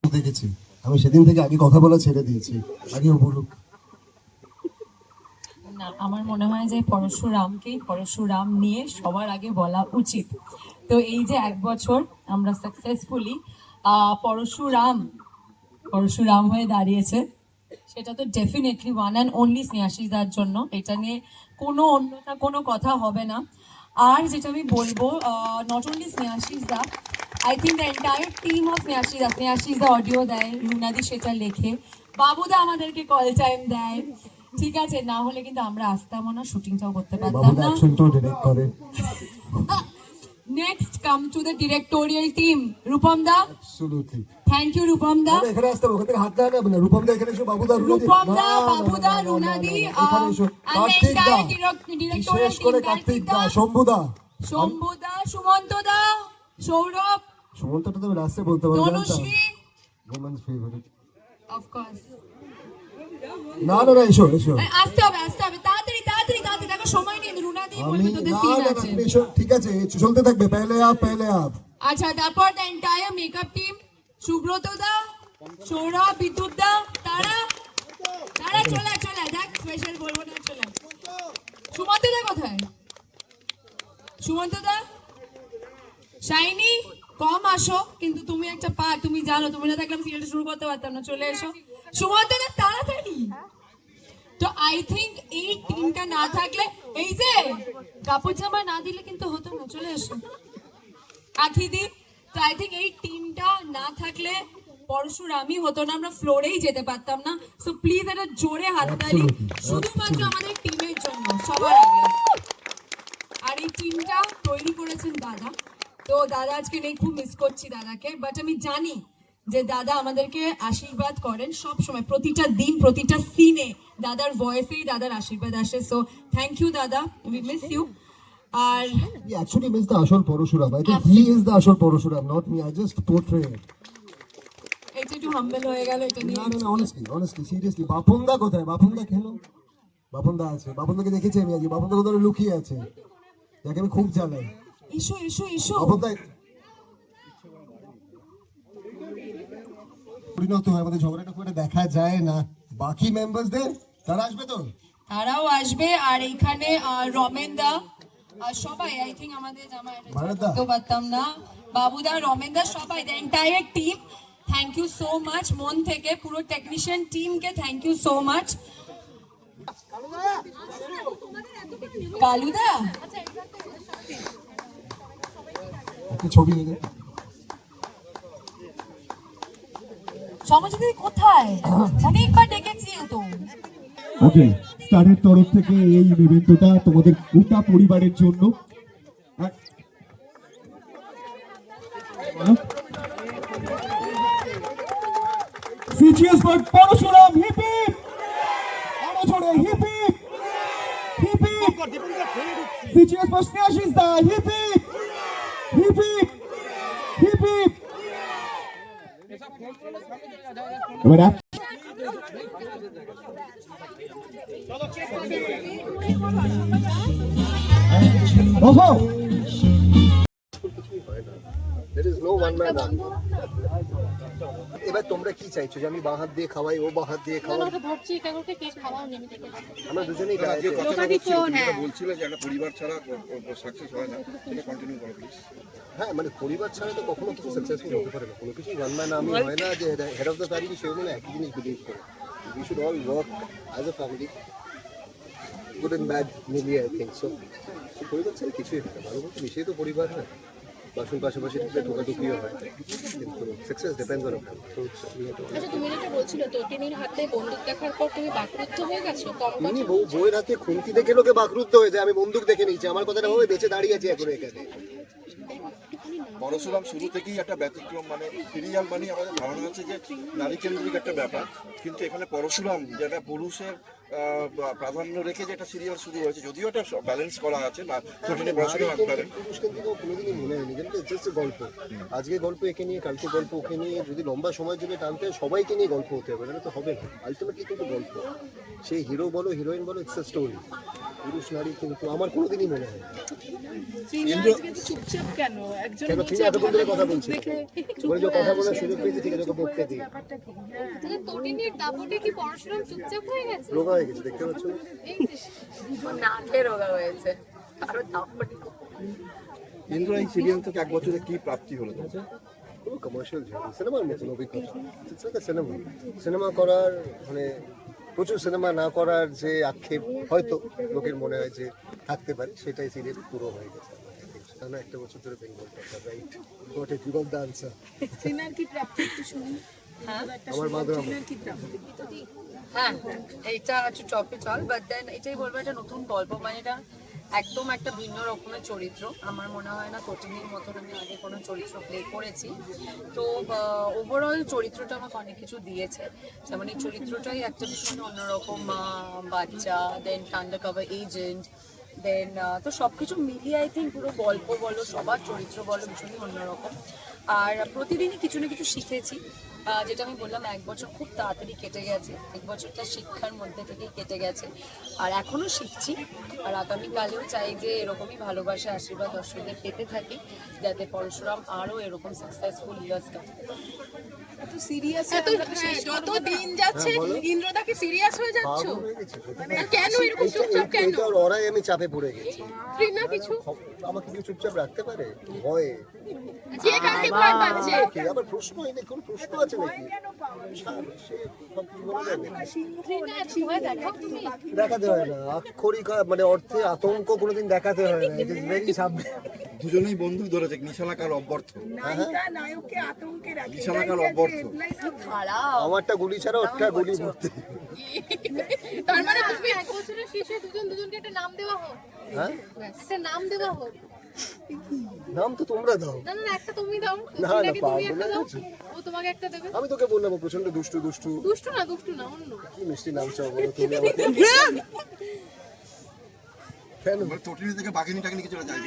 দেখেছি, আমি সেদিন থেকে আগে কথা বলা ছেড়ে দিয়েছি, আগেও বলুক। না, আমার মনে হয় যে পরশুরাম নিয়ে সবার আগে বলা উচিত। তো এই যে 1 বছর আমরা সাকসেসফুলি পরশুরাম হয়ে দাঁড়িয়েছে, সেটা তো definitely one and only Snehashis দার জন্য। এটা নিয়ে কোনো কথা হবে না। আর যেটা আমি বলবো, not only Snehashis da, I think the entire team of Snehashis da audio দেয়, রুনাদি সেটা লেখে, বাবুদা আমাদেরকে কল টাইম দেয়। ঠিক আছে, না হলে কিন্তু আমরা আসতামও না, শুটিংটাও করতে পারতাম না। Next come to the directorial team. Rupam da, absolutely thank you Rupam da. এখানে আসতে হবে, ওখান থেকে হাত লাগাবে না। রূপম দা এখানে এসো, বাবুদা রুনাদি, এখানে এসো, কার্তিক দা, বিশেষ করে কার্তিক দা, শম্ভু দা, সুমন্ত দা, সৌরভ, সুমন্তটা তো রাস্তে বলতে পারবে না, Tanushree, women's favourite of course. না, এসো আসতে হবে তাড়াতাড়ি দেখো, সময় নেই। রুনাদি বলবে তোদের সিন আছে। এসো, ঠিক আছে, চলতে থাকবে, পেলে আপ। আচ্ছা, তারপর the entire makeup team, Subrata da, Sourav, Bidyut da, তারা চলে দেখ, স্পেশাল বলবো না, চলে। সুমন্ত দা কোথায়? সুমন্ত দা, শাইনি, কম আসো, কিন্তু তুমি একটা তুমি জানো, তুমি না থাকলে আমি সিরিয়ালটা শুরু করতে পারতাম না। চলে এসো সুমন্ত দা, তাড়াতাড়ি। তো আই থিঙ্ক এই টিমটা না থাকলে, এই যে কাপড় জামা না দিলে কিন্তু হতো না। চলে এসো আখিদি। তো আই থিঙ্ক এই টিমটা না থাকলে পরশুরামই হতো না, আমরা ফ্লোরেই যেতে পারতাম না। সো প্লিজ একটা জোরে হাততালি শুধুমাত্র আমাদের টিমের জন্য, সবার আগে। আর এই টিমটা তৈরি করেছেন দাদা। তো দাদা আজকে নেই, খুব মিস করছি দাদাকে, বাট আমি জানি যে দাদা আমাদেরকে আশীর্বাদ করেন সব সময়, প্রতিটা দিন, প্রতিটা সিনে দাদার ভয়েসেই দাদার আশীর্বাদ আসে। সো থ্যাংক ইউ দাদা, উই মিস ইউ। আর he actually means the আসল Parashuram. I think he is the আসল Parashuram, not me. I just portray it. এটা একটু হাম্বল হয়ে গেল এটা নিয়ে। না, honestly, seriously. বাপনদা কোথায়? বাপনদা খেলো? বাপনদা আছে, বাপনদাকে দেখেছি আমি আজকে। বাপনদা কোথায় লুকিয়ে আছে, যাকে আমি খুব জ্বালাই। এসো বাপনদা পরিণত হয়, আমাদের ঝগড়াটা করে দেখা যায় না। বাকি মেম্বারসদের তারা আসবে তো? তারাও আসবে। আর এখানে রমেন দা, সবাই, আই থিঙ্ক আমাদের জামাই পারতাম না, বাবুদা, রমেন দা, সবাই, the entire team, thank you so much. মন থেকে পুরো টেকনিশিয়ান টিমকে thank you so much. Kaluda, ছবি সমাজে কোথায়? অনেকবার ডেকেছি তো। ওকে, স্টারের তরফ থেকে এই ইভেন্টটা তোমাদের গোটা পরিবারের জন্য। সিজিএস ফর পরশুরাম, হিপ হিপ, আরো জোরে হিপ হিপ, হিপ হিপ। সিজিএস for Snehashis da, hip hip, hip hip, hip hip. এবার ওহো, there is no one man army. এবার তোমরা কি চাইছো, যে আমি বাঁ হাত দিয়ে খাওয়াই, ও বাঁ হাত দিয়ে খাওয়াই? আমরা দুজনেই বলছিলে যে একটা পরিবার ছাড়া সাকসেস হয় না, এটা কন্টিনিউ করো প্লিজ। হ্যাঁ, মানে পরিবার ছাড়া তো কখনো কিছু সাকসেসফুল হতে পারে না, কোনো কিছুই ওয়ান ম্যান আর্মি হয় না, যে হেড অফ দ্য ফ্যামিলি সেও মানে একই জিনিস বিলিভ করে। We should all work as a family, good and bad মিলিয়ে, আই থিঙ্ক সো। পরিবার ছাড়া কিছুই হয় না, ভালো মতো মিশিয়ে তো পরিবার হয়। বাসন পাশাপাশি ঠোকাঠুকিও হয়, কিন্তু সাকসেস ডিপেন্ডস অন তুমি যেটা বলছিলে তো, টিনির হাতে বন্দুক দেখার পর তুমি বাকরুদ্ধ হয়ে গেছো? তিনি বউয়ের হাতে খুন্তি দেখে লোকে বাকরুদ্ধ হয়ে যায়, আমি বন্দুক দেখে নিয়েছি। আমার কথাটা ভাবে বেঁচে দাঁড়িয়ে আছে এখন এখানে। পরশুরাম শুরু থেকেই একটা ব্যতিক্রম, মানে সিরিয়াল মানে আমাদের ধারণা আছে যে নারী কেন্দ্রিক একটা ব্যাপার, কিন্তু এখানে পরশুরাম যেটা পুরুষের প্রাধান্য রেখে যে একটা সিরিয়াল শুরু হয়েছে, যদিও এটা ব্যালেন্স করা আছে না, ছোটনে বছরে রাখতে পারেন। পুরুষকেন্দ্রিক কোনোদিনই মনে হয়নি, কিন্তু জাস্ট গল্প, আজকে গল্প একে নিয়ে, কালকে গল্প ওকে নিয়ে, যদি লম্বা সময় জুড়ে টানতে হয় সবাইকে নিয়ে গল্প হতে হবে, তাহলে তো হবে না। আলটিমেটলি কিন্তু গল্প, সেই হিরো বলো হিরোইন বলো, ইটস আ স্টোরি। পুরুষ নারী কিন্তু আমার কোনোদিনই মনে হয় না। চুপচাপ কেন একজন কেন তিনি এতক্ষণ ধরে কথা বলছি, বলে যে কথা বলার সুযোগ পেয়েছে, ঠিক আছে, ওকে বকতে দিই। তটিনীর দাপটে কি পড়াশোনা চুপচাপ হয়ে গেছে? রোগা হয়ে গেছে, দেখতে পাচ্ছ না? না খেয়ে রোগা হয়েছে আরো দাপটি। ইন্দ্র এই সিরিয়াল থেকে 1 বছরে কি প্রাপ্তি হলো? কোনো কমার্শিয়াল সিনেমার মতন অভিজ্ঞতা, সিনেমা সিনেমা করার মানে প্রচুর সিনেমা না করার যে আক্ষেপ হয়তো লোকের মনে হয় যে থাকতে পারে, সেটাই সিরিয়াল পুরো হয়ে গেছে। না, 1 বছর ধরে বেঙ্গল কথা, right, got it, you got the answer. ট্রিনার কি প্রাপ্তি একটু শুনি? আমার মাধুরী ট্রিনার কি প্রাপ্তি? হ্যাঁ, এইটা হচ্ছে টপে চল, বাট দেন এটাই বলবো, এটা নতুন গল্প, মানে এটা একদম একটা ভিন্ন রকমের চরিত্র। আমার মনে হয় না তটিনীর মতন আমি আগে কোনো চরিত্র প্লে করেছি। তো ওভারঅল চরিত্রটা আমাকে অনেক কিছু দিয়েছে, যেমন এই চরিত্রটাই একটা ভীষণ অন্যরকম, মা, বাচ্চা, দেন আন্ডারকভার এজেন্ট, দেন তো সব কিছু মিলিয়ে আই থিঙ্ক পুরো গল্প বলো, সবার চরিত্র বলো, ভীষণই অন্যরকম। আর প্রতিদিনই কিছু না কিছু শিখেছি, যেটা আমি বললাম 1 বছর খুব তাড়াতাড়ি কেটে গেছে, 1 বছরটা শিক্ষার মধ্যে থেকেই কেটে গেছে, আর এখনও শিখছি। আর আগামীকালেও চাই যে এরকমই ভালোবাসা, আশীর্বাদ দর্শকদের পেতে থাকি, যাতে পরশুরাম আরও এরকম সাকসেসফুল ইয়ার্স কাটে। এত সিরিয়াস যত দিন যাচ্ছে ইন্দ্রদা কি সিরিয়াস হয়ে যাচ্ছ? মানে কেন এরকম চুপচাপ কেন? এইটার ওরাই আমি চাপে পড়ে গেছি। ট্রিনা কিছু আমাকে কি চুপচাপ রাখতে পারে? ভয়। কে কাকে ভয় পাচ্ছে? কি আবার প্রশ্ন, এই কোন প্রশ্ন আছে নাকি? সে সব কিছু বলা যাবে। ট্রিনা এত ভয় দেখাও তুমি? দেখাতে হয় না, আক্ষরিক মানে অর্থে আতঙ্ক কোনোদিন দেখাতে হয় না, ইট ইজ ভেরি সাবজেক্ট। দুজনেই বন্দুক ধরেছে, নিশানাকার অব্যর্থ, নায়ককে আতঙ্কে রাখে। নিশানাকার অব্যর্থ। খারাপ। আমারটা গুলি ছাড়া ওটা গুলি ভর্তি। তার মানে তুমি 1 বছরের শেষে দুজনকে একটা নাম দেওয়া হোক। হ্যাঁ, একটা নাম দেওয়া হোক। নাম তো তোমরা দাও। না না একটা তুমি দাও। না, ট্রিনাকে তুমি পাগল একটা হয়ে দাও। গেছো? ও তোমাকে একটা দেবে। আমি তোকে বললাম ও প্রচন্ড দুষ্টু দুষ্টু। দুষ্টু না অন্য। কি মিষ্টি নাম চাও বলো তুমি আমাকে? কেন? মানে তটিনী থেকে বাঘিনী টাকিনী কিছু যায়।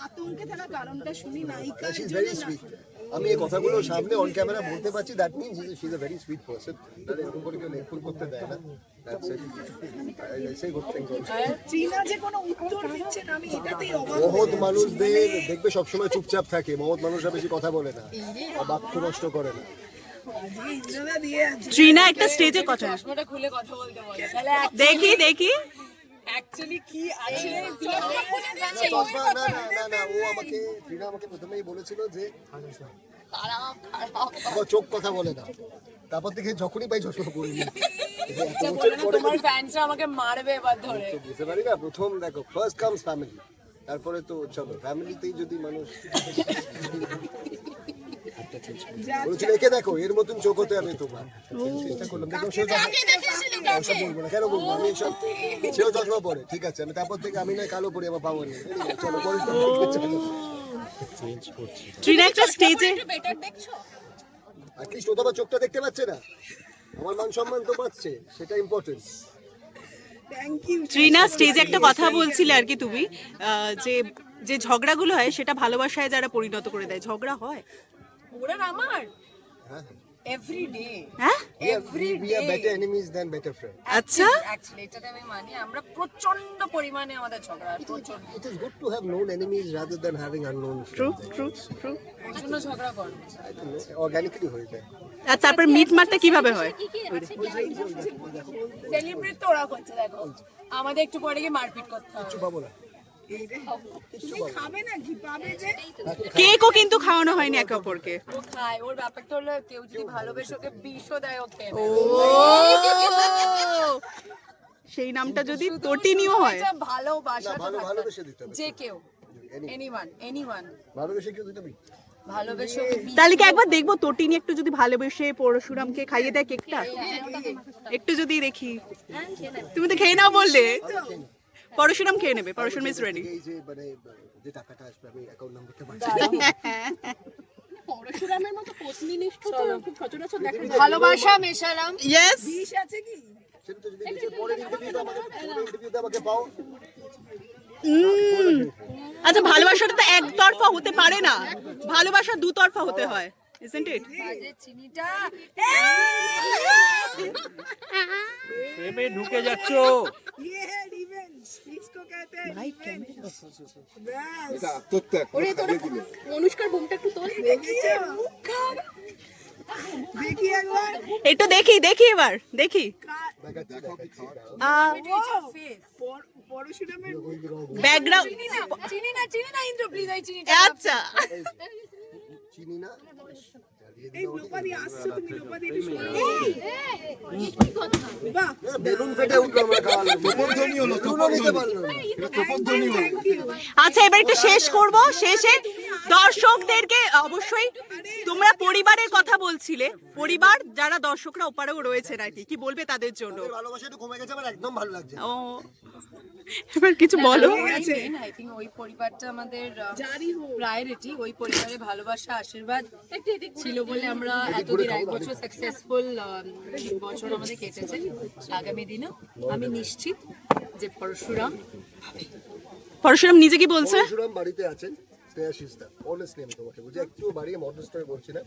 আতঙ্কে থাকার কারণটা শুনি নায়িকা। She is very sweet. আমি এই কথাগুলো সামনে অন ক্যামেরা বলতে পারছি, that means she is a very sweet person. তাহলে এরকম করে কেউ লেখফুল করতে দেয় না। That's it. I say good things also. Trina যে কোনো উত্তর দিচ্ছে না, আমি এটাতেই অবাক। মহৎ মানুষদের দেখবে সবসময় চুপচাপ থাকে, মহৎ মানুষরা বেশি কথা বলে না, বাক্য নষ্ট করে না। আজকে ইন্দ্রদা দিয়ে আছে। ট্রিনা একটা স্টেজে কথা, চশমাটা খুলে কথা বলতে বলে, তাহলে দেখি অ্যাকচুয়ালি কি আছে? চশমা, না না না না, ও আমাকে, ট্রিনা আমাকে প্রথমেই বলেছিল যে খারাপ খারাপ। আমার চোখ কথা বলে না, তারপর থেকে যখনই পাই চশমা পরে নিই। এত আচ্ছা, বছর বলো না, পরে তোমার ফ্যান্সরা আমাকে মারবে এবার ধরে। তো বুঝতে পারি না, প্রথম দেখো ফার্স্ট কামস ফ্যামিলি, তারপরে তো চলো ফ্যামিলিতেই যদি মানুষ বলেছিল একে দেখো এর মতন চোখ হতে আমি তোমার চেষ্টা করলাম, দেখলাম সেও ওসব বলবো না, কেন বলবো আমি এসব, সেও চশমা পরে, ঠিক আছে, আমি তারপর থেকে আমি নয় কালো পরি, আমার পাওয়ার নেই, চলো পরে চেঞ্জ করছি। ট্রিনা একটা স্টেজে, বেটার দেখছো? অ্যাটলিস্ট ও তো আমার চোখটা দেখতে পাচ্ছে না, আমার মান সম্মান তো পাচ্ছে, সেটা ইম্পর্টেন্ট। Thank you. ট্রিনা স্টেজে একটা কথা বলছিলে আর কি তুমি, যে যে ঝগড়াগুলো হয় সেটা ভালোবাসায় যারা পরিণত করে দেয়, ঝগড়া হয়? ওরা আমার হ্যাঁ, এভরি ডে, হ্যাঁ we are better enemies than better friends. আচ্ছা, অ্যাকচুয়ালি এটাতে আমি মানি, আমরা প্রচন্ড পরিমাণে আমাদের ঝগড়া হয়, প্রচন্ড। It is good to have known enemies rather than having unknown true friends. True true. ওই জন্য ঝগড়া করো। I don't know, organically হয়ে যায়। আর তারপর মিট মারটা কিভাবে হয়? সেলিব্রেট তো ওরা করছে, দেখো আমাদের একটু পরে গিয়ে মারপিট করতে হবে। কিছু পাবো না। তুমি খাবে না কি পাবে যে? কেকও কিন্তু খাওয়ানো হয়নি একে অপরকে। ও খায়, ওর ব্যাপারটা হলো কেউ যদি ভালোবেসে ওকে বিষও দেয়, ও খেয়ে ও, নেয়। সেই নামটা যদি তটিনীও হয়। এটা ভালোবাসা না, তো ভালো থাকতে ভালোবেসে দিতে হবে। হবে। যে কেউ, এনিওয়ান ভালোবেসে কেউ দিতে হবে। ভালোবেসে ওকে বিষ তাহলে কি একবার দেখবো তটিনী একটু যদি ভালোবেসে পরশুরামকে খাইয়ে দেয় কেকটা, একটু যদি দেখি। তুমি তো খেয়ে নাও বললে, পরশুরাম খেয়ে নেবে, পরশুরাম ইজ রেডি। এই যে মানে যে টাকাটা আসবে আমি অ্যাকাউন্ট নাম্বারটা পাচ্ছি। পরশুরামের মতো পত্নীনিষ্ঠ তো খুব সচরাচর দেখা যায়। ভালোবাসা মেশালাম, ইয়েস, বিষ আছে কি? সেটা তো যদি নিচে পরের ইন্টারভিউতে আমাকে পাও। আচ্ছা ভালোবাসাটা তো একতরফা হতে পারে না, ভালোবাসা দুতরফা হতে হয়, isn't it? বাজে চিনিটা প্রেমে ঢুকে যাচ্ছ। এটা আত্মত্যাগ ওরে তোরা অনুষ্কার বুমটা একটু তোল। একটু দেখি এবার দেখি। ব্যাকগ্রাউন্ড চিনি না ইন্দ্র প্লিজ ওই চিনিটা আচ্ছা চিনি না বেলুন ফেটে উঠলো আমরা খাওয়ালো প্রবর্ধনী হলো, নিতে পারলো না। এটা প্রবর্ধনী হলো। আচ্ছা এবার একটু শেষ করব, শেষে দর্শকদেরকে অবশ্যই, তোমরা পরিবারের কথা বলছিলে, পরিবার যারা দর্শকরা ওপারেও রয়েছে নাকি, কি বলবে তাদের জন্য? তাদের ভালোবাসা একটু কমে গেছে, আমার একদম ভালো লাগছে না। ও এবার কিছু বলো। আই থিঙ্ক ওই পরিবারটা আমাদের প্রায়োরিটি, ওই পরিবারে ভালোবাসা আশীর্বাদ ছিল বলে আমরা এতদিন 1 বছর সাকসেসফুল বছর আমাদের কেটেছে। আগামী দিনে আমি নিশ্চিত যে পরশুরাম নিজে কি বলছে? পরশুরাম বাড়িতে আছেন, স্নেহাশিস দা, অনেস্টলি আমি তোমাকে বলছি, একটু বাড়িয়ে মডেস্ট করে বলছি না,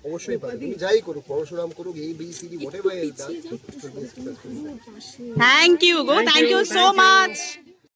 অবশ্যই পারবে। তুমি যাই করুক, পরশুরাম করুক, ABCD whatever is done, thank you go, thank you so much.